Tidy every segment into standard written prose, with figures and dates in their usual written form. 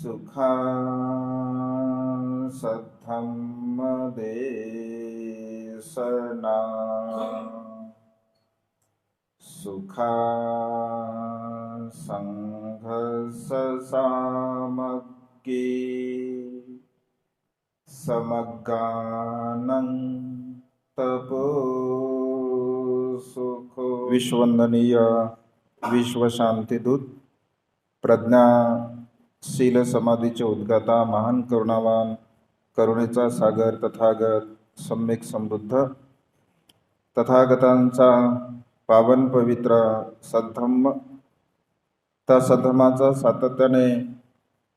सुखा सद्धम्मदेशना सुखा संघससामग्गी समगानं तपो सुखो। विश्ववंदनीय विश्वशांतीदूत प्रज्ञाशील समाधीचे उद्गाता महान करुणावान करुणेचा सागर तथागत सम्यक समृद्ध तथागतांचा पावन पवित्र सद्धम्म, त्या सद्धम्माचा सातत्याने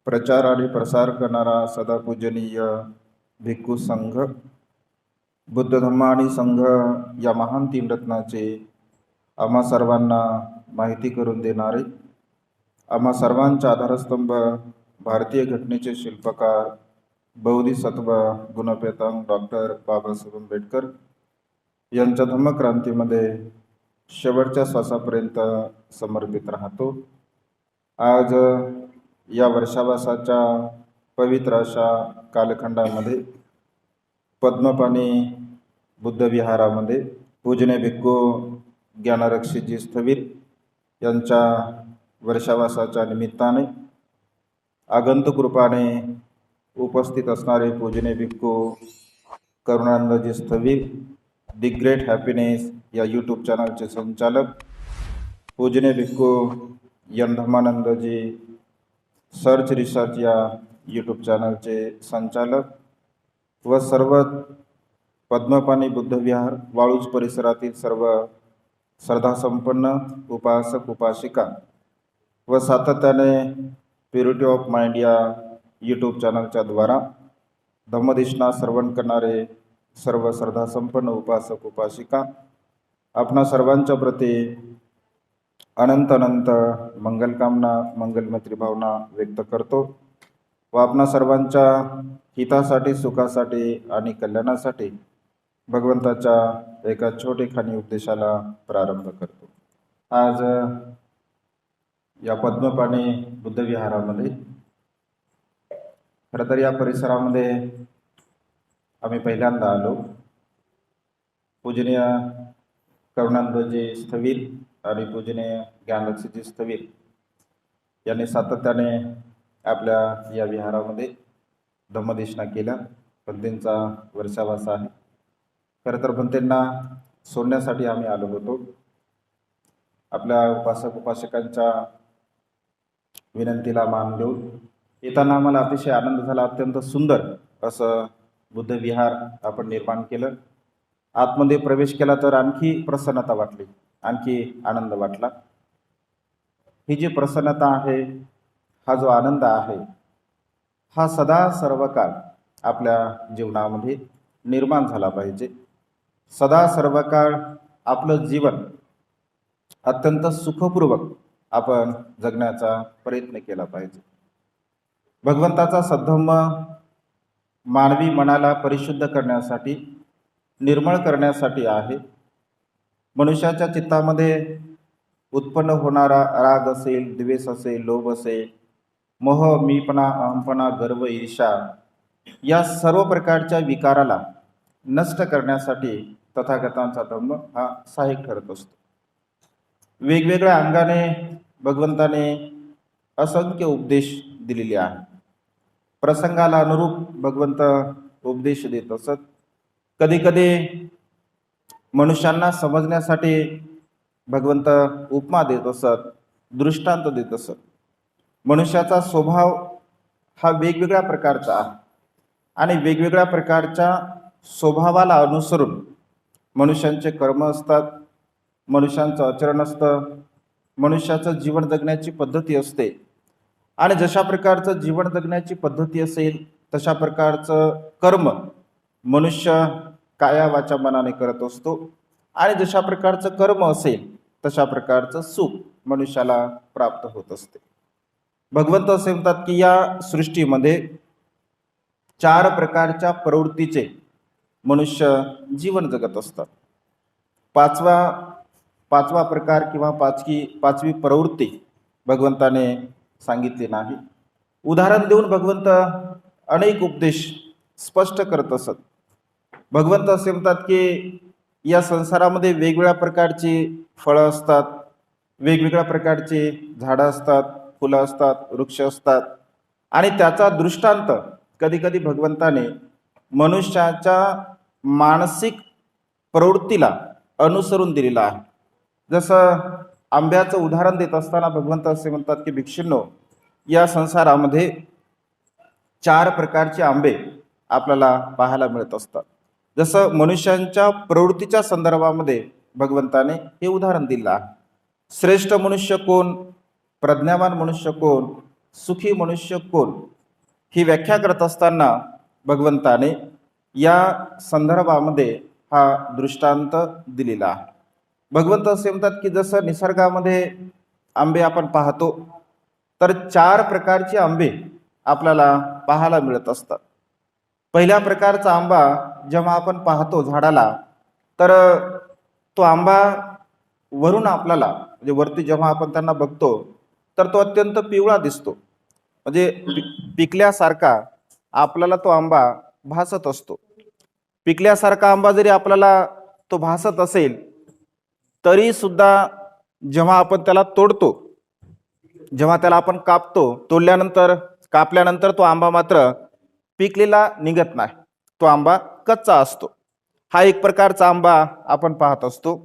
प्रचार आणि प्रसार करणारा सदा पूजनीय भिक्खू संघ, बुद्ध धम्म आणि संघ या महान तीन रत्नाचे आम्हा सर्वांना माहिती करून देणारे, आम्हा सर्वांचा आधारस्तंभ भारतीय घटनेचे शिल्पकार बोधिसत्व गुणपेतांग डॉक्टर बाबासाहेब आंबेडकर यांच्या धम्मक्रांतीमध्ये शेवटच्या श्वासापर्यंत समर्पित राहतो। आज या वर्षावासाच्या पवित्र अशा कालखंडामध्ये पद्मपाणी बुद्ध विहारामध्ये पूजनीय भिक्खू ज्ञानरक्षीजी स्थविर यांच्या वर्षावासाच्या निमित्ताने आगंतुक रूपाने उपस्थित असणारे पूजनीय भिक्खू करुणानंदजी स्थविर दी ग्रेट हॅपीनेस या यूट्यूब चॅनलचे संचालक, पूजनीय भिक्खू एन धम्मानंदजी सर्च रिसर्च या यूट्यूब चॅनलचे संचालक व सर्व पद्मपाणी बुद्ध विहार वाळूज परिसरातील सर्व श्रद्धासंपन्न उपासक उपासिका व सातत्याने प्युरिटी ऑफ माइंड या यूट्यूब चॅनलच्या द्वारा धम्मदेशना श्रवण करणारे सर्व श्रद्धासंपन्न उपासक उपासिका, आपणा सर्वांच्या प्रती अनंत अनंत मंगलकामना मंगलमैत्री भावना व्यक्त करतो व आपणा सर्वांच्या हितासाठी सुखासाठी आणि कल्याणासाठी भगवंताच्या एका छोटेखानी उपदेशाला प्रारंभ करतो। आज या पद्मपाणी बुद्ध विहारामध्ये खरं तर या परिसरामध्ये आम्ही पहिल्यांदा आलो। पूजनीय करुणानंदजी स्थविर आणि पूजनीय ज्ञानरक्षीजी स्थविर यांनी सातत्याने आपल्या या विहारामध्ये धम्मदेशना केल्या, पण त्यांचा वर्षावासा आहे। खरं तर पण त्यांना सोडण्यासाठी आम्ही आलो होतो। आपल्या उपासक उपासकांच्या विनंतीला मान देऊन येताना आम्हाला अतिशय आनंद झाला। अत्यंत सुंदर असं बुद्ध विहार आपण निर्माण केलं। आतमध्ये प्रवेश केला तर आणखी प्रसन्नता वाटली, आणखी आनंद वाटला। ही जी प्रसन्नता आहे, हा जो आनंद आहे, हा सदा सर्व काळ आपल्या जीवनामध्ये निर्माण झाला पाहिजे। सदा सर्व काळ आपलं जीवन अत्यंत सुखपूर्वक आपण जगण्याचा प्रयत्न केला पाहिजे। भगवंताचा सद्धम्म मानवी मनाला परिशुद्ध करण्यासाठी, निर्मळ करण्यासाठी आहे। मनुष्याच्या चित्तामध्ये उत्पन्न होणारा राग असेल, द्वेष असेल, लोभ असेल, मोह, मीपणा, अहंपणा, गर्व, ईर्ष्या या सर्व प्रकारच्या विकाराला नष्ट करण्यासाठी तथागतांचा धम्म हा सहाय्यक ठरत असतो। वेगवेगळ्या अंगाने भगवंताने असंख्य उपदेश दिलेले आहेत। प्रसंगाला अनुरूप भगवंत उपदेश देत असत। कधी कधी मनुष्यांना समजण्यासाठी भगवंत उपमा देत असत, दृष्टांत देत असत। मनुष्याचा स्वभाव हा वेगवेगळ्या प्रकारचा आहे आणि वेगवेगळ्या प्रकारच्या स्वभावाला अनुसरून मनुष्यांचे कर्म असतात, मनुष्यांचं आचरण असतं, मनुष्याचं जीवन जगण्याची पद्धती असते। आणि जशा प्रकारचं जीवन जगण्याची पद्धती असेल तशा प्रकारचं कर्म मनुष्य काया वाचा मनाने करत असतो आणि जशा प्रकारचं कर्म असेल तशा प्रकारचं सुख मनुष्याला प्राप्त होत असते। भगवंत असे म्हणतात की या सृष्टीमध्ये 4 प्रकारच्या प्रवृत्तीचे मनुष्य जीवन जगत असतात। पाचवा प्रकार किंवा पाचवी प्रवृत्ती भगवंताने सांगितली नाही। उदाहरण देऊन भगवंत अनेक उपदेश स्पष्ट करत असत. भगवंत असे म्हणतात की या संसारामध्ये वेगवेगळ्या प्रकारची फळं असतात, वेगवेगळ्या प्रकारची झाडं असतात, फुलं असतात, वृक्ष असतात, आणि त्याचा दृष्टांत कधी कधी भगवंताने मनुष्याच्या मानसिक प्रवृत्तीला अनुसरून दिलेला आहे. जसं आंब्याचं उदाहरण देत असताना भगवंत असे म्हणतात की भिक्षूंनो, या संसारामध्ये 4 प्रकारचे आंबे आपल्याला पाहायला मिळत असतात. जसं मनुष्यांच्या प्रवृत्तीच्या संदर्भामध्ये भगवंताने हे उदाहरण दिलं आहे. श्रेष्ठ मनुष्य कोण, प्रज्ञावान मनुष्य कोण, सुखी मनुष्य कोण, ही व्याख्या करत असताना भगवंताने या संदर्भामध्ये हा दृष्टांत दिलेला आहे. भगवंत असे म्हणतात की जसं निसर्गामध्ये आंबे आपण पाहतो तर 4 प्रकारचे आंबे आपल्याला पाहायला मिळत असतात. पहिल्या प्रकारचा आंबा जेव्हा आपण पाहतो झाडाला, तर तो आंबा वरून आपल्याला म्हणजे वरती जेव्हा आपण त्यांना बघतो तर तो अत्यंत पिवळा दिसतो, म्हणजे पिकल्यासारखा आपल्याला तो आंबा भासत असतो. पिकल्यासारखा आंबा जरी आपल्याला तो भासत असेल तरी सुद्धा जेव्हा आपण त्याला तोडतो, जेव्हा त्याला आपण कापल्यानंतर तो आंबा मात्र पिकलेला निघत नाही, तो आंबा कच्चा असतो. हा एक प्रकारचा आंबा आपण पाहत असतो.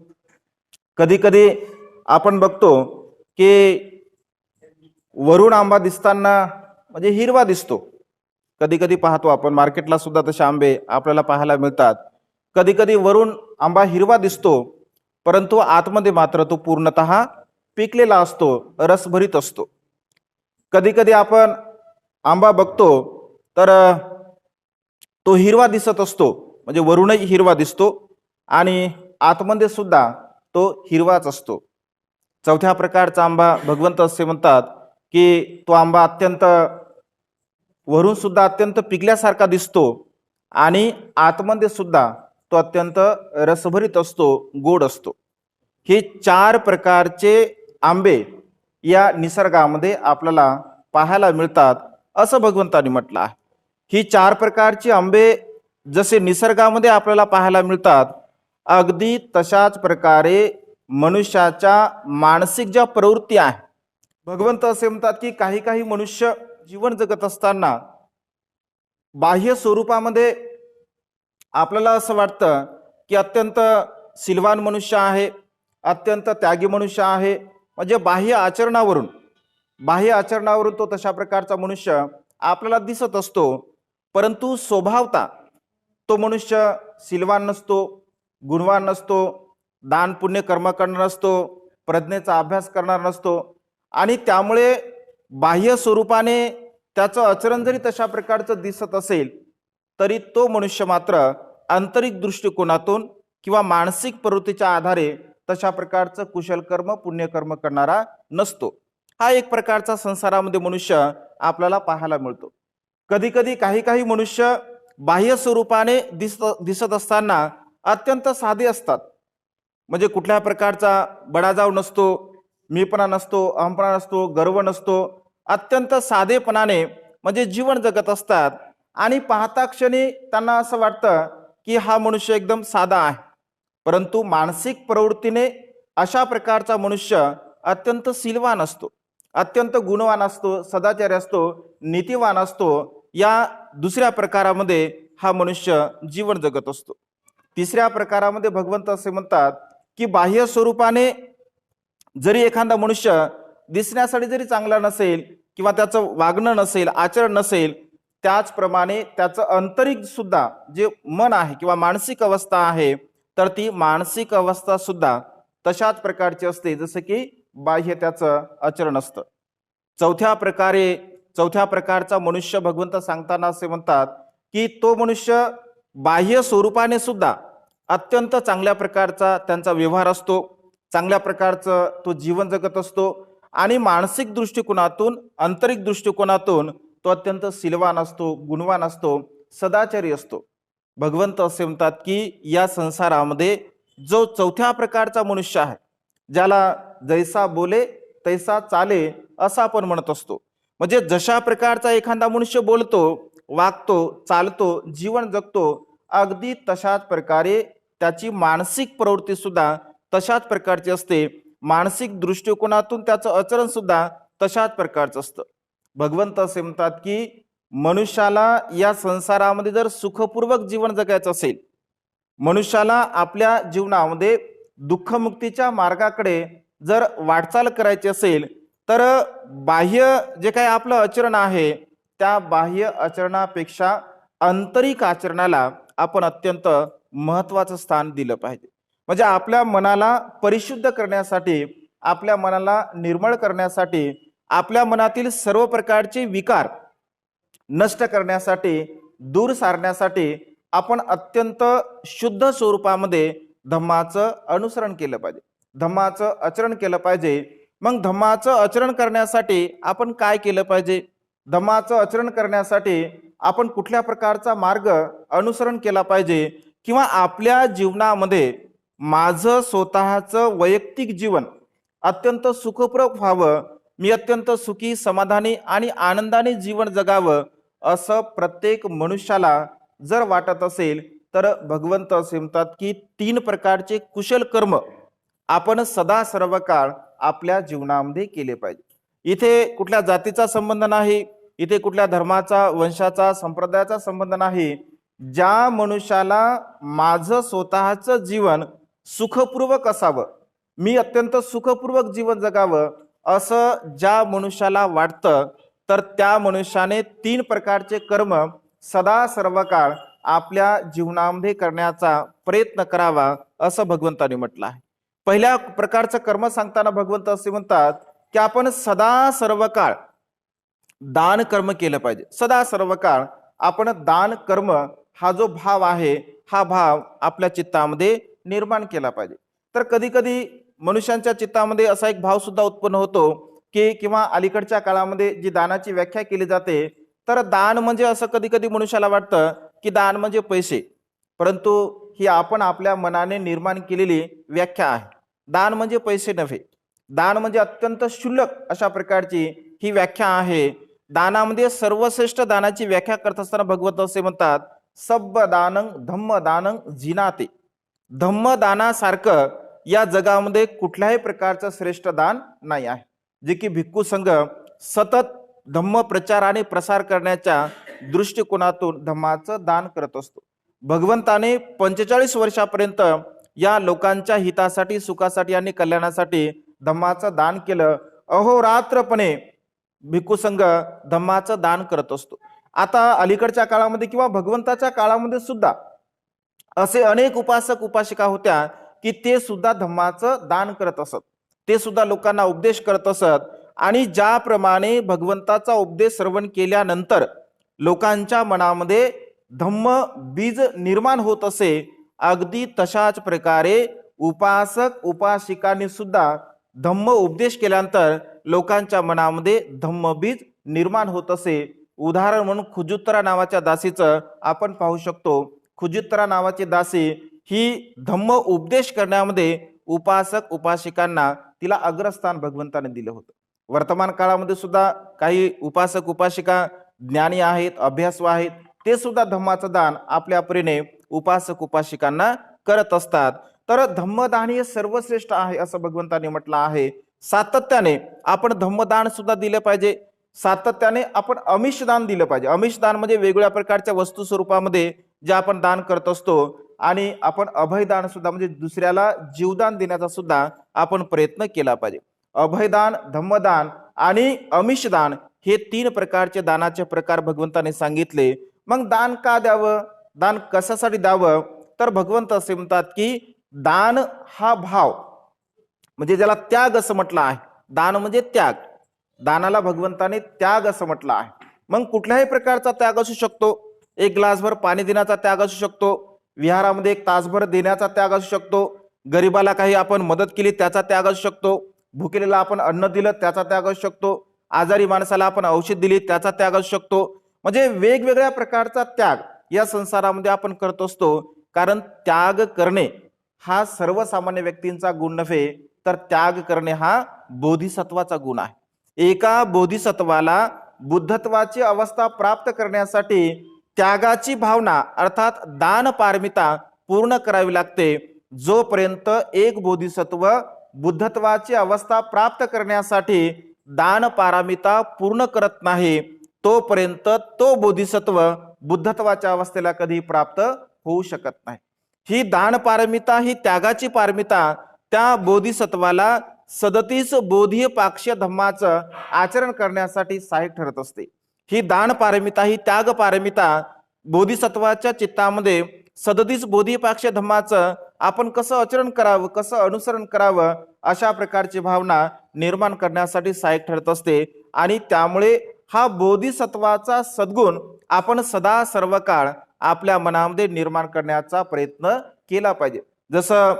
कधी कधी आपण बघतो की वरून आंबा दिसताना म्हणजे हिरवा दिसतो. कधी कधी पाहतो आपण मार्केटला सुद्धा तसे आंबे आपल्याला पाहायला मिळतात. कधी कधी वरून आंबा हिरवा दिसतो परंतु आतमध्ये मात्र तो पूर्णतः पिकलेला असतो, रसभरीत असतो. कधी कधी आपण आंबा बघतो तर तो हिरवा दिसत असतो, म्हणजे वरूनही हिरवा दिसतो आणि आतमध्ये सुद्धा तो हिरवाच असतो. चौथ्या प्रकारचा आंबा भगवंत असे म्हणतात की तो आंबा वरून सुद्धा अत्यंत पिकल्यासारखा दिसतो आणि आतमध्ये सुद्धा तो अत्यंत रसभरीत असतो, गोड असतो. हे 4 प्रकारचे आंबे या निसर्गामध्ये आपल्याला पाहायला मिळतात असं भगवंतांनी म्हटलं आहे. ही 4 प्रकारची आंबे जसे निसर्गामध्ये आपल्याला पाहायला मिळतात, अगदी तशाच प्रकारे मनुष्याच्या मानसिक ज्या प्रवृत्ती आहे, भगवंत असे म्हणतात की काही काही मनुष्य जीवन जगत असताना बाह्य स्वरूपामध्ये आपल्याला असं वाटतं की अत्यंत सिलवान मनुष्य आहे, अत्यंत त्यागी मनुष्य आहे, म्हणजे बाह्य आचरणावरून तो तशा प्रकारचा मनुष्य आपल्याला दिसत असतो. परंतु स्वभावता तो मनुष्य सिलवान नसतो, गुणवान नसतो, दान पुण्य कर्म करणार नसतो, प्रज्ञेचा अभ्यास करणार नसतो, आणि त्यामुळे बाह्य स्वरूपाने त्याचं आचरण जरी तशा प्रकारचं दिसत असेल तरी तो मनुष्य मात्र आंतरिक दृष्टिकोनातून किंवा मानसिक प्रवृत्तीच्या आधारे तशा प्रकारचं कुशल कर्म पुण्यकर्म करणारा नसतो. हा एक प्रकारचा संसारामध्ये मनुष्य आपल्याला पाहायला मिळतो. कधी कधी काही काही मनुष्य बाह्य स्वरूपाने दिसत असताना अत्यंत साधे असतात, म्हणजे कुठल्या प्रकारचा बडाजाव नसतो, मीपणा नसतो, अहंपणा नसतो, गर्व नसतो, अत्यंत साधेपणाने म्हणजे जीवन जगत असतात. आणि पाहता क्षणी त्यांना असं वाटतं की हा मनुष्य एकदम साधा आहे. परंतु मानसिक प्रवृत्तीने अशा प्रकारचा मनुष्य अत्यंत सिलवान असतो, अत्यंत गुणवान असतो, सदाचारी असतो, नीतिवान असतो. या दुसऱ्या प्रकारामध्ये हा मनुष्य जीवन जगत असतो. तिसऱ्या प्रकारामध्ये भगवंत असे म्हणतात की बाह्य स्वरूपाने जरी एखादा मनुष्य दिसण्यासाठी जरी चांगला नसेल किंवा त्याचं वागणं नसेल, आचरण नसेल, त्याचप्रमाणे त्याचं आंतरिक सुद्धा जे मन आहे किंवा मानसिक अवस्था आहे तर ती मानसिक अवस्था सुद्धा तशाच प्रकारची असते जसं की बाह्य त्याचं आचरण असतं. चौथ्या प्रकारचा मनुष्य भगवंत सांगताना असे म्हणतात की तो मनुष्य बाह्य स्वरूपाने सुद्धा अत्यंत चांगल्या प्रकारचा त्यांचा व्यवहार असतो, चांगल्या प्रकारचं तो जीवन जगत असतो, आणि मानसिक दृष्टिकोनातून आंतरिक दृष्टिकोनातून तो अत्यंत सिलवान असतो, गुणवान असतो, सदाचारी असतो. भगवंत असे म्हणतात की या संसारामध्ये जो चौथ्या प्रकारचा मनुष्य आहे, ज्याला जैसा बोले तैसा चाले असं आपण म्हणत असतो, म्हणजे जशा प्रकारचा एखादा मनुष्य बोलतो, वागतो, चालतो, जीवन जगतो, अगदी तशाच प्रकारे त्याची मानसिक प्रवृत्ती सुद्धा तशाच प्रकारची असते. मानसिक दृष्टिकोनातून त्याचं आचरण सुद्धा तशाच प्रकारचं असतं. भगवंत असे म्हणतात की मनुष्याला या संसारामध्ये जर सुखपूर्वक जीवन जगायचं असेल, मनुष्याला आपल्या जीवनामध्ये दुःखमुक्तीच्या मार्गाकडे जर वाटचाल करायची असेल, तर बाह्य जे काही आपलं आचरण आहे त्या बाह्य आचरणापेक्षा आंतरिक आचरणाला आपण अत्यंत महत्वाचं स्थान दिलं पाहिजे. म्हणजे आपल्या मनाला परिशुद्ध करण्यासाठी, आपल्या मनाला निर्मळ करण्यासाठी, आपल्या मनातील सर्व प्रकारचे विकार नष्ट करण्यासाठी, दूर सारण्यासाठी आपण अत्यंत शुद्ध स्वरूपामध्ये धम्माचं अनुसरण केलं पाहिजे, धम्माचं आचरण केलं पाहिजे. मग धम्माचं आचरण करण्यासाठी आपण काय केलं पाहिजे? धम्माचं आचरण करण्यासाठी आपण कुठल्या प्रकारचा मार्ग अनुसरण केला पाहिजे, किंवा आपल्या जीवनामध्ये माझं स्वतःचं वैयक्तिक जीवन अत्यंत सुखपूर्वक व्हावं, मी अत्यंत सुखी, समाधानी आणि आनंदाने जीवन जगावं असं प्रत्येक मनुष्याला जर वाटत असेल, तर भगवंत असे म्हणतात की 3 प्रकारचे कुशल कर्म आपण सदा सर्व काळ आपल्या जीवनामध्ये केले पाहिजे. इथे कुठल्या जातीचा संबंध नाही, इथे कुठल्या धर्माचा, वंशाचा, संप्रदायाचा संबंध नाही. ज्या मनुष्याला माझं स्वतःचं जीवन सुखपूर्वक असावं, मी अत्यंत सुखपूर्वक जीवन जगावं असं ज्या मनुष्याला वाटतं, तर त्या मनुष्याने 3 प्रकारचे कर्म सदा सर्व काळ आपल्या जीवनामध्ये करण्याचा प्रयत्न करावा असं भगवंताने म्हटलं आहे. पहिल्या प्रकारचं कर्म सांगताना भगवंत असे म्हणतात की आपण सदा सर्व काळ दान कर्म केलं पाहिजे. सदा सर्व काळ आपण दान कर्म हा जो भाव आहे, हा भाव आपल्या चित्तामध्ये निर्माण केला पाहिजे. तर कधी कधी मनुष्यांच्या चित्तामध्ये असा एक भाव सुद्धा उत्पन्न होतो की, किंवा अलीकडच्या काळामध्ये जी दानाची व्याख्या केली जाते, तर दान म्हणजे असं कधी कधी मनुष्याला वाटतं की दान म्हणजे पैसे. परंतु ही आपण आपल्या मनाने निर्माण केलेली व्याख्या आहे. दान म्हणजे पैसे नव्हे, दान म्हणजे अत्यंत क्षुल्लक अशा प्रकारची ही व्याख्या आहे. दानामध्ये सर्वश्रेष्ठ दानाची व्याख्या करत असताना भगवंत असे म्हणतात, सब्ब दानं धम्म दानं जिनाते. धम्मदानासारखं या जगामध्ये कुठल्याही प्रकारचं श्रेष्ठ दान नाही आहे. जे की भिक्खू संघ सतत धम्म प्रचार आणि प्रसार करण्याच्या दृष्टिकोनातून धम्माचं दान करत असतो. भगवंताने 45 वर्षापर्यंत या लोकांच्या हितासाठी, सुखासाठी आणि कल्याणासाठी धम्माचं दान केलं. अहोरात्रपणे भिक्खू संघ धम्माचं दान करत असतो. आता अलीकडच्या काळामध्ये किंवा भगवंताच्या काळामध्ये सुद्धा असे अनेक उपासक उपासिका होत्या की ते सुद्धा धम्माचं दान करत असत, ते सुद्धा लोकांना उपदेश करत असत. आणि ज्याप्रमाणे भगवंताचा उपदेश श्रवण केल्यानंतर लोकांच्या मनामध्ये धम्म बीज निर्माण होत असे, अगदी तशाच प्रकारे उपासक उपासिकांनी सुद्धा धम्म उपदेश केल्यानंतर लोकांच्या मनामध्ये धम्म बीज निर्माण होत असे. उदाहरण म्हणून खुजुत्तरा नावाच्या दासीचं आपण पाहू शकतो. खुजुत्तरा नावाची दासी ही धम्म उपदेश करण्यामध्ये उपासक उपासिकांना तिला अग्रस्थान भगवंताने दिलं होतं. वर्तमान काळामध्ये सुद्धा काही उपासक उपासिका ज्ञानी आहेत, अभ्यासू आहेत, ते सुद्धा धम्माचं दान आपल्या परीने उपासक उपासिकांना करत असतात. तर धम्मदान हे सर्वश्रेष्ठ आहे असं भगवंताने म्हटलं आहे. सातत्याने आपण धम्मदान सुद्धा दिलं पाहिजे. सातत्याने आपण अमिषदान दिलं पाहिजे. अमिषदान म्हणजे वेगवेगळ्या प्रकारच्या वस्तू स्वरूपामध्ये जे आपण दान करत असतो. आणि आपण अभयदान सुद्धा म्हणजे दुसऱ्याला जीवदान देण्याचा सुद्धा आपण प्रयत्न केला पाहिजे. अभयदान, धम्मदान आणि अमिषदान हे 3 प्रकारचे दानाचे प्रकार भगवंताने सांगितले. मग दान का द्यावं, दान कशासाठी द्यावं, तर भगवंत असे म्हणतात की दान हा भाव म्हणजे ज्याला त्याग असं म्हटलं आहे. दान म्हणजे त्याग, दानाला भगवंताने त्याग असं म्हटलं आहे. मग कुठल्याही प्रकारचा त्याग असू शकतो. एक ग्लासभर पाणी देण्याचा त्याग असू शकतो, विहारामध्ये 1 तासभर देण्याचा त्याग असू शकतो, गरीबाला काही आपण मदत केली त्याचा त्याग असू शकतो, भुकेलेला आपण अन्न दिलं त्याचा त्याग असू शकतो, आजारी माणसाला आपण औषध दिली त्याचा त्याग असू शकतो. म्हणजे वेगवेगळ्या प्रकारचा त्याग या संसारामध्ये आपण करत असतो. कारण त्याग करणे हा सर्वसामान्य व्यक्तींचा गुण नव्हे, तर त्याग करणे हा बोधिसत्वाचा गुण आहे. एका बोधिसत्वाला बुद्धत्वाची अवस्था प्राप्त करण्यासाठी त्यागाची भावना अर्थात दान पारमिता पूर्ण करावी लागते. जोपर्यंत एक बोधिसत्व बुद्धत्वाची अवस्था प्राप्त करण्यासाठी दान पारमिता पूर्ण करत नाही, तोपर्यंत तो बोधिसत्व बुद्धत्वाच्या अवस्थेला कधी प्राप्त होऊ शकत नाही. ही दान पारमिता, ही त्यागाची पारमिता त्या बोधिसत्वाला 37 बोधी पाक्ष धम्माचं आचरण करण्यासाठी सहाय्यक ठरत असते. ही दान पारमिता, ही त्याग पारमिता बोधिसत्वाच्या चित्तामध्ये 37 बोधी पाक्ष धम्माचं आपण कसं आचरण करावं, कसं अनुसरण करावं, अशा प्रकारची भावना निर्माण करण्यासाठी सहाय्यक ठरत असते. आणि त्यामुळे हा बोधिसत्वाचा सद्गुण आपण सदा सर्व काळ आपल्या मनामध्ये निर्माण करण्याचा प्रयत्न केला पाहिजे. जसं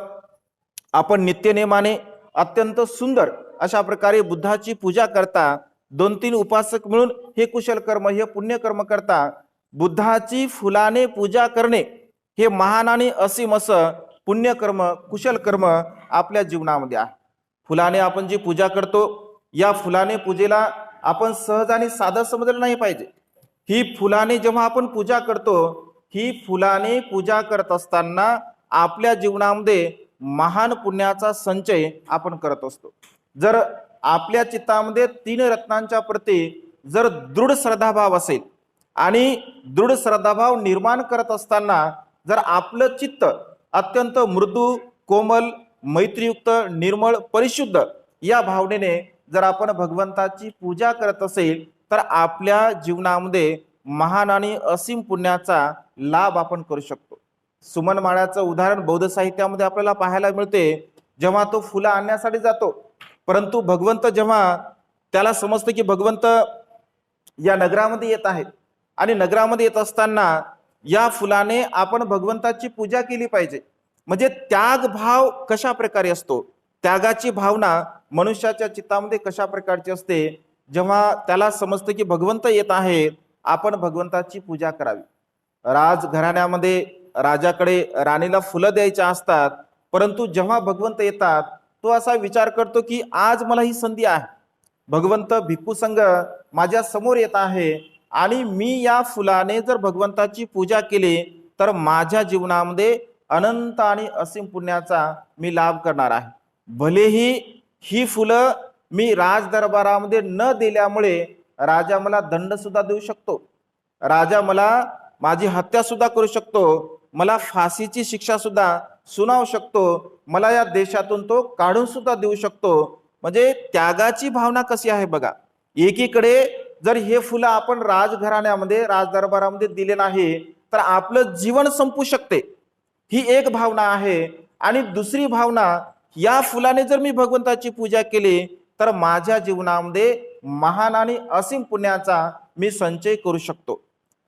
आपण नित्यनेमाने अत्यंत सुंदर अशा प्रकारे बुद्धाची पूजा करता, 2-3 उपासक मिळून हे कुशल कर्म, हे पुण्यकर्म करता. बुद्धाची फुलाने पूजा करणे हे महान आणि असीम असं पुण्यकर्म, कुशल कर्म आपल्या जीवनामध्ये आहे. फुलाने आपण जी पूजा करतो, या फुलाने पूजेला आपण सहज आणि साधं समजलं नाही पाहिजे. ही फुलाने जेव्हा आपण पूजा करतो, ही फुलाने पूजा करत असताना आपल्या जीवनामध्ये महान पुण्याचा संचय आपण करत असतो. जर आपल्या चित्तामध्ये 3 रत्नांच्या प्रती जर दृढ श्रद्धाभाव असेल आणि दृढ श्रद्धाभाव निर्माण करत असताना जर आपलं चित्त अत्यंत मृदू, कोमल, मैत्रीयुक्त, निर्मळ, परिशुद्ध या भावनेने जर आपण भगवंताची पूजा करत असेल, तर आपल्या जीवनामध्ये महान आणि असीम पुण्याचा लाभ आपण करू शकतो. सुमन माळ्याचं उदाहरण बौद्ध साहित्यामध्ये आपल्याला पाहायला मिळते. जेव्हा तो फुलं आणण्यासाठी जातो, परंतु भगवंत जेव्हा त्याला समजतं की भगवंत या नगरामध्ये येत आहेत आणि नगरामध्ये येत असताना या फुलाने आपण भगवंताची पूजा केली पाहिजे. म्हणजे त्याग भाव कशा प्रकारे असतो, त्यागाची भावना मनुष्याच्या चित्तामध्ये कशा प्रकारची असते, जेव्हा त्याला समजतं की भगवंत येत आहेत, आपण भगवंताची पूजा करावी. राजघराण्यामध्ये राजाकडे राणीला फुलं द्यायच्या असतात, परंतु जेव्हा भगवंत येतात तो असा विचार करतो की आज मला ही संधी आहे, भगवंत भिक्खू संघ माझ्या समोर येत आहे आणि मी या फुलाने जर भगवंताची पूजा केली तर माझ्या जीवनामध्ये अनंत आणि असीम पुण्याचा मी लाभ करणार आहे. भलेही ही फुलं मी राजदरबारामध्ये न दिल्यामुळे राजा मला दंड सुद्धा देऊ शकतो, राजा मला माझी हत्या सुद्धा करू शकतो, मला फाशीची शिक्षा सुद्धा सुनावू शकतो, मला या देशातून तो काढून सुद्धा देऊ शकतो. म्हणजे त्यागाची भावना कशी आहे बघा. एकीकडे जर हे फुलं आपण राजघराण्यामध्ये, राजदरबारामध्ये दिले नाही तर आपलं जीवन संपू शकते, ही एक भावना आहे. आणि दुसरी भावना, या फुलाने जर मी भगवंताची पूजा केली तर माझ्या जीवनामध्ये महान आणि असीम पुण्याचा मी संचय करू शकतो.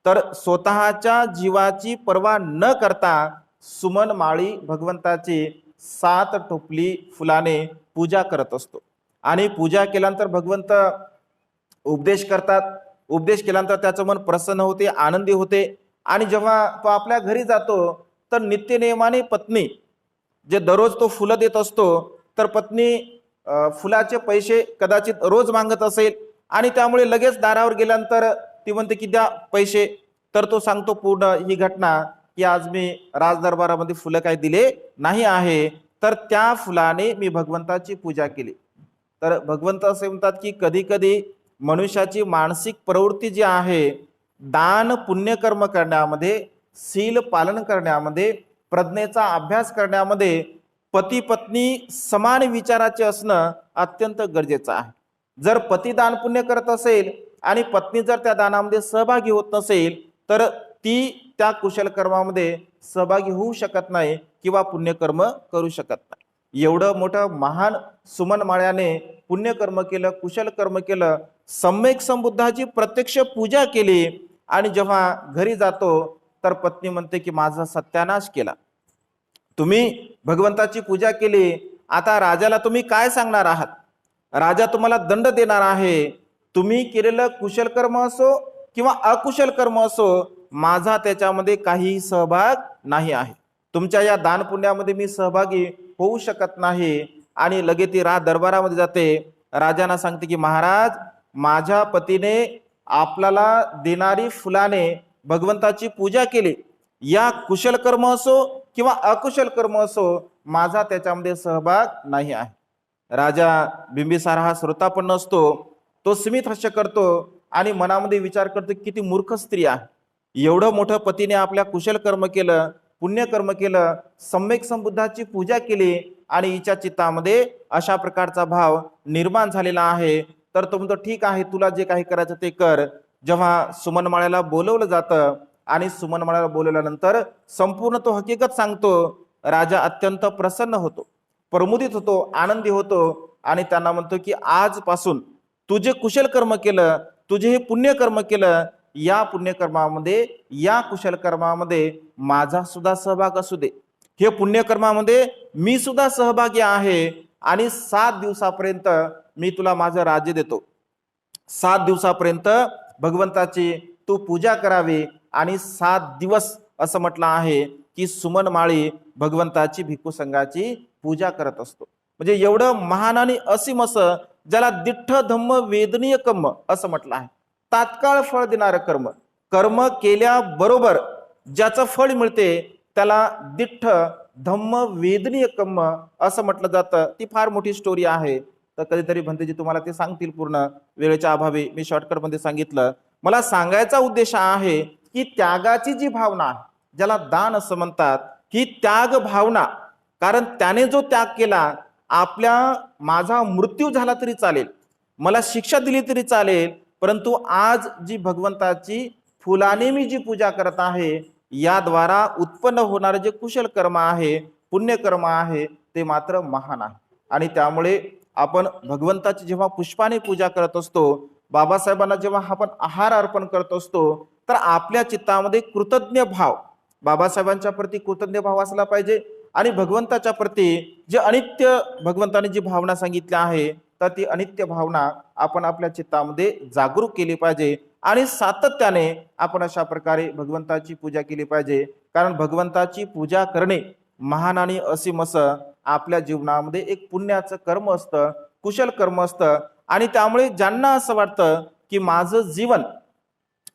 तर स्वतःच्या जीवाची पर्वा न करता सुमन माळी भगवंताची 7 टोपली फुलाने पूजा करत असतो. आणि पूजा केल्यानंतर भगवंत उपदेश करतात. उपदेश केल्यानंतर त्याचं मन प्रसन्न होते, आनंदी होते. आणि जेव्हा तो आपल्या घरी जातो तर नित्यनेमाने पत्नी जे दररोज तो फुलं देत असतो, तर पत्नी फुलाचे पैसे कदाचित रोज मागत असेल आणि त्यामुळे लगेच दारावर गेल्यानंतर ती म्हणते की द्या पैसे. तर तो सांगतो पूर्ण ही घटना की आज मी राजदरबारामध्ये फुलं काही दिले नाही आहे, तर त्या फुलाने मी भगवंताची पूजा केली. तर भगवंत असे म्हणतात की कधी कधी मनुष्याची मानसिक प्रवृत्ती जी आहे, दान पुण्यकर्म करण्यामध्ये, शील पालन करण्यामध्ये, प्रज्ञेचा अभ्यास करण्यामध्ये पती पत्नी समान विचाराचे असणं अत्यंत गरजेचं आहे. जर पती दान पुण्य करत असेल आणि पत्नी जर त्या दानामध्ये सहभागी होत नसेल तर ती त्या कुशल कर्मामध्ये सहभागी होऊ शकत नाही किंवा पुण्यकर्म करू शकत नाही. एवढं मोठं महान सुमन माळ्याने पुण्यकर्म केलं, कुशल कर्म केलं, सम्यक संबुद्धाची प्रत्यक्ष पूजा केली. आणि जेव्हा घरी जातो तर पत्नी म्हणते की माझा सत्यानाश केला, तुम्ही भगवंताची पूजा केली, आता राजाला तुम्ही काय सांगणार आहात, राजा तुम्हाला दंड देणार आहे. तुम्ही केलेलं कुशल कर्म असो किंवा अकुशल कर्म असो, माझा त्याच्यामध्ये काही सहभाग नाही आहे, तुमच्या या दान पुण्यामध्ये मी सहभागी होऊ शकत नाही. आणि लगेच ती राज दरबारामध्ये जाते, राजांना सांगते की महाराज, माझ्या पतीने आपल्याला देणारी फुलाने भगवंताची पूजा केली, या कुशल कर्म असो किंवा अकुशल कर्म असो, माझा त्याच्यामध्ये सहभाग नाही आहे. राजा बिंबिसार हा श्रोता पण नसतो, तो स्मित हास्य करतो आणि मनामध्ये विचार करतो किती मूर्ख स्त्री आहे. एवढं मोठं पतीने आपल्या कुशल कर्म केलं, पुण्यकर्म केलं, सम्यक संबुद्धाची पूजा केली आणि हिच्या चित्तामध्ये अशा प्रकारचा भाव निर्माण झालेला आहे. तर तो म्हणतो ठीक आहे, तुला जे काही करायचं ते कर. जेव्हा सुमनमाळ्याला बोलवलं जातं आणि सुमनमाळ्याला बोलवल्यानंतर संपूर्ण तो हकीकत सांगतो, राजा अत्यंत प्रसन्न होतो, प्रमुदित होतो, आनंदी होतो आणि त्यांना म्हणतो की आजपासून तू जे कुशल कर्म केलं, तुझे हे पुण्यकर्म केलं, या पुण्यकर्मामध्ये, या कुशल कर्मामध्ये माझा सुद्धा सहभाग असू दे. हे पुण्यकर्मामध्ये मी सुद्धा सहभागी आहे आणि 7 दिवसापर्यंत मी तुला माझं राज्य देतो. 7 दिवसापर्यंत भगवंताची तू पूजा करावी आणि 7 दिवस असं म्हटलं आहे की सुमनमाळी भगवंताची भिक्खू संघाची पूजा करत असतो. म्हणजे एवढं महान आणि असीम असं, ज्याला दिठ्ठ धम्म वेदनीय कर्म असं म्हटलं आहे. तात्काळ फळ देणारं कर्म, कर्म केल्याबरोबर ज्याचं फळ मिळते त्याला दिठ्ठ धम्म वेदनीय कर्म असं म्हटलं जातं. ती फार मोठी स्टोरी आहे, तर कधीतरी भंतेजी तुम्हाला ते सांगतील. पूर्ण वेळेच्या अभावी मी शॉर्टकट मध्ये सांगितलं. मला सांगायचा उद्देश आहे की त्यागाची जी भावना आहे, ज्याला दान असं म्हणतात, ही त्याग भावना, कारण त्याने जो त्याग केला, माझा मृत्यू झाला तरी चालेल, मला शिक्षा दिली तरी चालेल, परंतु आज जी भगवंताची फुलाने मी जी पूजा करत आहे, याद्वारा उत्पन्न होणारे जे कुशल कर्म आहे, पुण्यकर्म आहे, ते मात्र महान आहे. आणि त्यामुळे आपण भगवंताची जेव्हा पुष्पाने पूजा करत असतो, बाबासाहेबांना जेव्हा आपण आहार अर्पण करत असतो, तर आपल्या चित्तामध्ये कृतज्ञ भाव, बाबासाहेबांच्या प्रती कृतज्ञ भाव असला पाहिजे आणि भगवंताच्या प्रती जे अनित्य भगवंताने जी भावना सांगितली आहे, तर ती अनित्य भावना आपण आपल्या चित्तामध्ये जागरूक केली पाहिजे आणि सातत्याने आपण अशा प्रकारे भगवंताची पूजा केली पाहिजे. कारण भगवंताची पूजा करणे महान आणि असीम असं आपल्या जीवनामध्ये एक पुण्याचं कर्म असतं, कुशल कर्म असतं. आणि त्यामुळे ज्यांना असं वाटतं की माझं जीवन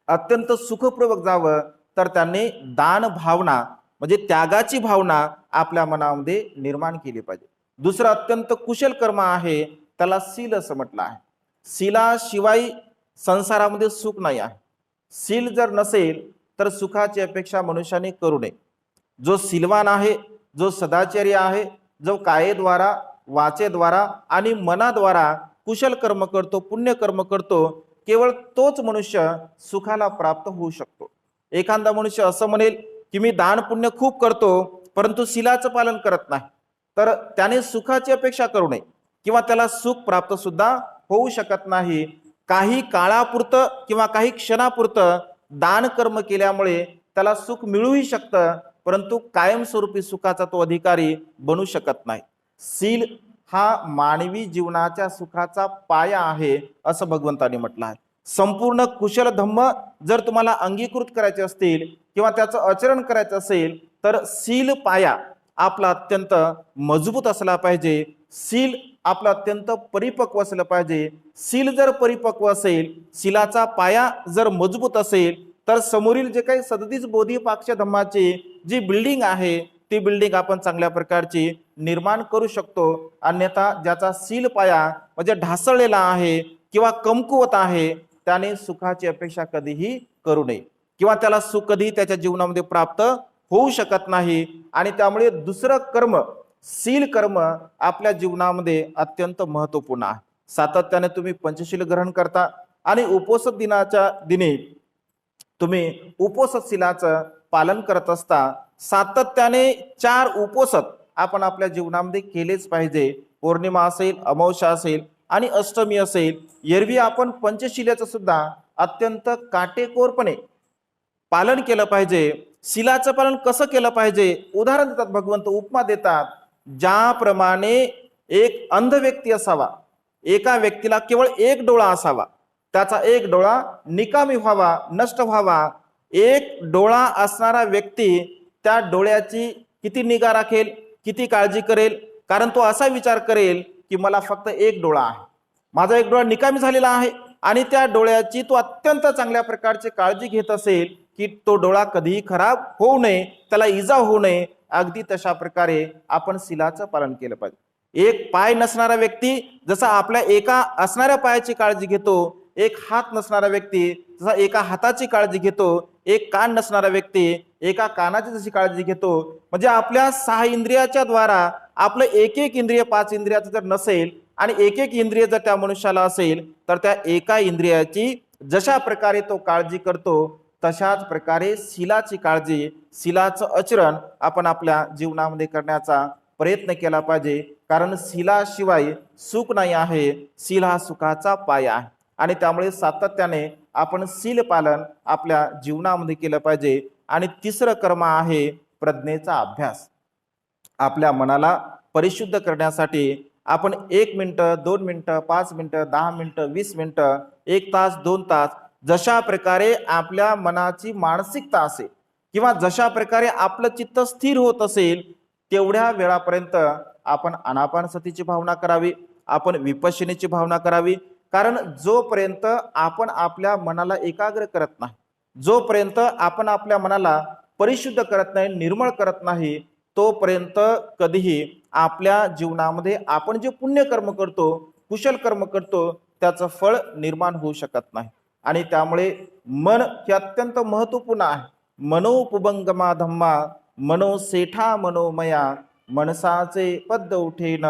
अत्यंत सुखपूर्वक जावं, तर त्यांनी दान भावना म्हणजे त्यागाची भावना आपल्या मनामध्ये निर्माण केली पाहिजे. दुसरं अत्यंत कुशल कर्म आहे, त्याला सील असं म्हटलं आहे. सीलाशिवाय संसारामध्ये सुख नाही आहे. सील जर नसेल तर सुखाची अपेक्षा मनुष्याने करू नये. जो सीलवान आहे, जो सदाचारी आहे, जो कायेद्वारा, वाचेद्वारा आणि मनाद्वारा कुशल कर्म करतो, पुण्य कर्म करतो, केवळ तोच मनुष्य सुखाला प्राप्त होऊ शकतो. एखादा मनुष्य असं म्हणेल की मी दान पुण्य खूप करतो परंतु शिलाचं पालन करत नाही, तर त्याने सुखाची अपेक्षा करू नये किंवा त्याला सुख प्राप्त सुद्धा होऊ शकत नाही. काही काळापुरतं किंवा काही क्षणापुरतं दान कर्म केल्यामुळे त्याला सुख मिळूही शकतं, परंतु कायमस्वरूपी सुखाचा तो अधिकारी बनू शकत नाही. सील हा मानवी जीवनाच्या सुखाचा पाया आहे असं भगवंतांनी म्हटलं आहे. संपूर्ण कुशल धम्म जर तुम्हाला अंगीकृत करायचे असतील किंवा त्याचं आचरण करायचं असेल, तर सील पाया आपला अत्यंत मजबूत असला पाहिजे. सील आपलं अत्यंत परिपक्व असलं पाहिजे. सील जर परिपक्व असेल, सीलाचा पाया जर मजबूत असेल, तर समोरील जे काही 37 बोधिपाक्ष धम्माची जी बिल्डिंग आहे, ती बिल्डिंग आपण चांगल्या प्रकारची निर्माण करू शकतो. अन्यथा ज्याचा सील पाया म्हणजे ढासळलेला आहे किंवा कमकुवत आहे, त्याने सुखाची अपेक्षा कधीही करू नये किंवा त्याला सुख कधी त्याच्या जीवनामध्ये प्राप्त होऊ शकत नाही. आणि त्यामुळे दुसरं कर्म, सील कर्म आपल्या जीवनामध्ये अत्यंत महत्वपूर्ण आहे. सातत्याने तुम्ही पंचशील ग्रहण करता आणि उपोषण दिनाच्या दिनी तुम्ही उपोषण शिलाचं पालन करत असता. सातत्याने 4 उपोषण आपण आपल्या जीवनामध्ये केलेच पाहिजे. पौर्णिमा असेल, अमावस्या असेल आणि अष्टमी असेल. एरवी आपण पंचशिलेचं सुद्धा अत्यंत काटेकोरपणे पालन केलं पाहिजे. शिलाचं पालन कसं केलं पाहिजे उदाहरण देतात भगवंत, उपमा देतात. ज्याप्रमाणे एक अंध व्यक्ती असावा, एका व्यक्तीला केवळ एक डोळा असावा, त्याचा एक डोळा निकामी व्हावा, नष्ट व्हावा. एक डोळा असणारा व्यक्ती त्या डोळ्याची किती निगा राखेल, किती काळजी करेल, कारण तो असा विचार करेल की मला फक्त एक डोळा आहे, माझा एक डोळा निकामी झालेला आहे, आणि त्या डोळ्याची तो अत्यंत चांगल्या प्रकारची काळजी घेत असेल की तो डोळा कधीही खराब होऊ नये, त्याला इजा होऊ नये, अगदी तशा प्रकारे आपण शीलाचं पालन केलं पाहिजे. एक पाय नसणारा व्यक्ती जसा आपल्या एका असणाऱ्या पायाची काळजी घेतो, एक हात नसणारा व्यक्ती जसा एका हाताची काळजी घेतो, एक कान नसणारा व्यक्ती एका कानाची जशी काळजी घेतो, म्हणजे आपल्या 6 इंद्रियाच्या द्वारा आपलं एक एक इंद्रिय 5 इंद्रियाचं जर नसेल आणि एक एक इंद्रिय जर त्या मनुष्याला असेल तर त्या एका इंद्रियाची जशा प्रकारे तो काळजी करतो तशाच प्रकारे शीलाची काळजी, शीलाचं आचरण आपण आपल्या जीवनामध्ये करण्याचा प्रयत्न केला पाहिजे. कारण शीलाशिवाय सुख नाही आहे, शील हा सुखाचा पाया आहे. आणि त्यामुळे सातत्याने आपण शील पालन आपल्या जीवनामध्ये केलं पाहिजे. आणि तिसरं कर्म आहे प्रज्ञेचा अभ्यास. आपल्या मनाला परिशुद्ध करण्यासाठी आपण 1 मिनिटं, 2 मिनिटं, 5 मिनिटं, 10 मिनिटं, 20 मिनिटं, 1 तास, 2 तास, जशा प्रकारे आपल्या मनाची मानसिकता असेल किंवा जशा प्रकारे आपलं चित्त स्थिर होत असेल तेवढ्या वेळापर्यंत आपण आनापानसतीची भावना करावी, आपण विपश्यनेची भावना करावी. कारण जोपर्यंत आपण आपल्या मनाला एकाग्र करत नाही, जोपर्यंत आपण आपल्या मनाला परिशुद्ध करत नाही, निर्मळ करत नाही, तोपर्यंत कधीही आपल्या जीवनामध्ये आपण जे पुण्य कर्म करतो, कुशल कर्म करतो, त्याचं फळ निर्माण होऊ शकत नाही. आणि त्यामुळे मन हे अत्यंत महत्वपूर्ण आहे. मनोपुबंगमा धम्मा मनो सेठा मनोमया मनसाचे पद उठेन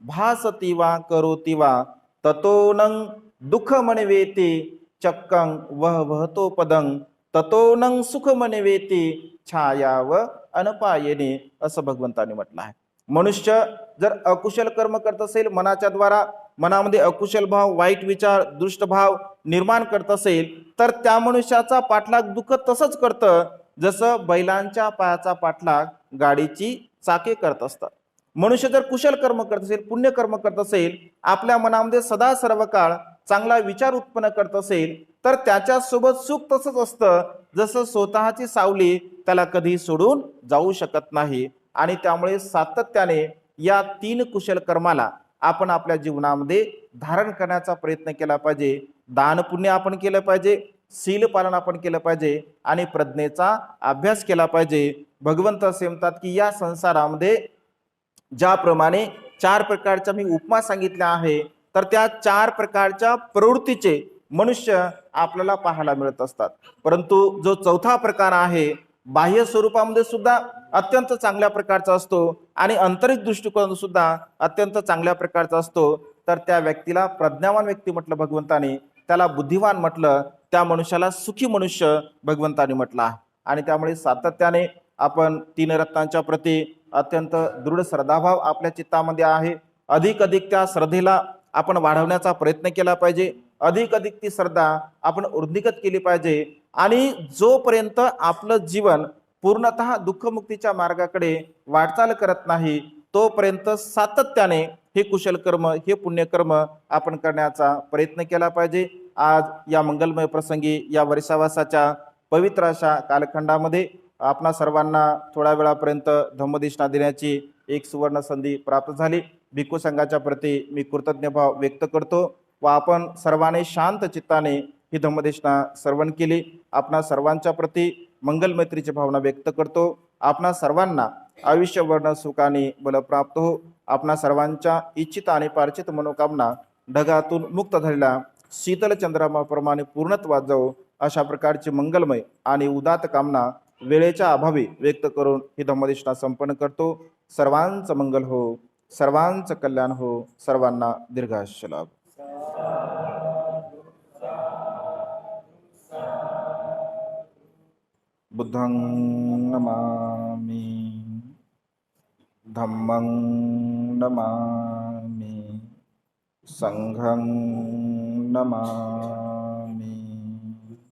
भासती वा करोती वा ततोनं दुःख मनवेती चक्कं वह वहतो पदं ततोनं सुख मनवेती छाया व अनपायने, असं भगवंताने म्हटलं आहे. मनुष्य जर अकुशल कर्म करत असेल, मनाच्या द्वारा मनामध्ये अकुशल भाव, वाईट विचार, दुष्ट भाव निर्माण करत असेल तर त्या मनुष्याचा पाठलाग दुःख तसंच करतं जसं बैलांच्या पायाचा पाठलाग गाडीची चाके करत असतात. मनुष्य जर कुशल कर्म करत असेल, पुण्य कर्म करत असेल, आपल्या मनामध्ये सदा सर्व काळ चांगला विचार उत्पन्न करत असेल तर त्याच्यासोबत सुख तसंच असतं जसं स्वतःची सावली त्याला कधी सोडून जाऊ शकत नाही. आणि त्यामुळे सातत्याने या 3 कुशल कर्माला आपण आपल्या जीवनामध्ये धारण करण्याचा प्रयत्न केला पाहिजे. दान पुण्य आपण केलं पाहिजे, शील पालन आपण केलं पाहिजे आणि प्रज्ञेचा अभ्यास केला पाहिजे. भगवंत असे म्हणतात की या संसारामध्ये ज्याप्रमाणे 4 प्रकारच्या मी उपमा सांगितल्या आहे तर त्या 4 प्रकारच्या प्रवृत्तीचे मनुष्य आपल्याला पाहायला मिळत असतात. परंतु जो चौथा प्रकार आहे बाह्य स्वरूपामध्ये सुद्धा अत्यंत चांगल्या प्रकारचा असतो आणि आंतरिक दृष्टिकोन सुद्धा अत्यंत चांगल्या प्रकारचा असतो, तर त्या व्यक्तीला प्रज्ञावान व्यक्ती म्हटलं भगवंताने, त्याला बुद्धिवान म्हटलं, त्या मनुष्याला सुखी मनुष्य भगवंताने म्हटलं आहे. आणि त्यामुळे सातत्याने आपण 3 रत्नांच्या प्रती अत्यंत दृढ श्रद्धाभाव आपल्या चित्तामध्ये आहे. अधिक त्या श्रद्धेला आपण वाढवण्याचा प्रयत्न केला पाहिजे. अधिक ती श्रद्धा आपण वृद्धिगत केली पाहिजे. आणि जोपर्यंत आपलं जीवन पूर्णतः दुःखमुक्तीच्या मार्गाकडे वाटचाल करत नाही तोपर्यंत सातत्याने हे कुशल कर्म, हे पुण्यकर्म आपण करण्याचा प्रयत्न केला पाहिजे. आज या मंगलमय प्रसंगी, या वर्षावासाच्या पवित्र अशा कालखंडामध्ये आपणा सर्वांना थोड्या वेळापर्यंत धम्मदेशना देण्याची एक सुवर्ण संधी प्राप्त झाली. भिक्खू संघाच्या प्रती मी कृतज्ञ भाव व्यक्त करतो व आपण सर्वांनी शांत चित्ताने ही धम्मदेशना श्रवण केली. आपणा सर्वांच्या प्रती मंगलमैत्रीची भावना व्यक्त करतो. आपणा सर्वांना आयुष्य वर्ण सुखाने बल प्राप्त हो. आपणा सर्वांच्या इच्छित आणि पार्चित मनोकामना ढगातून मुक्त झालेल्या शीतल चंद्रामाप्रमाणे पूर्णत्वात जाओ, अशा प्रकारची मंगलमय आणि उदात कामना वेळेच्या अभावी व्यक्त करून ही धम्मदेशना संपन्न करतो. सर्वांचं मंगल हो, सर्वांचं कल्याण हो, सर्वांना दीर्घायुष्य लाभ. बुद्धं नमामि, धम्मं नमामि, संघं नमामि.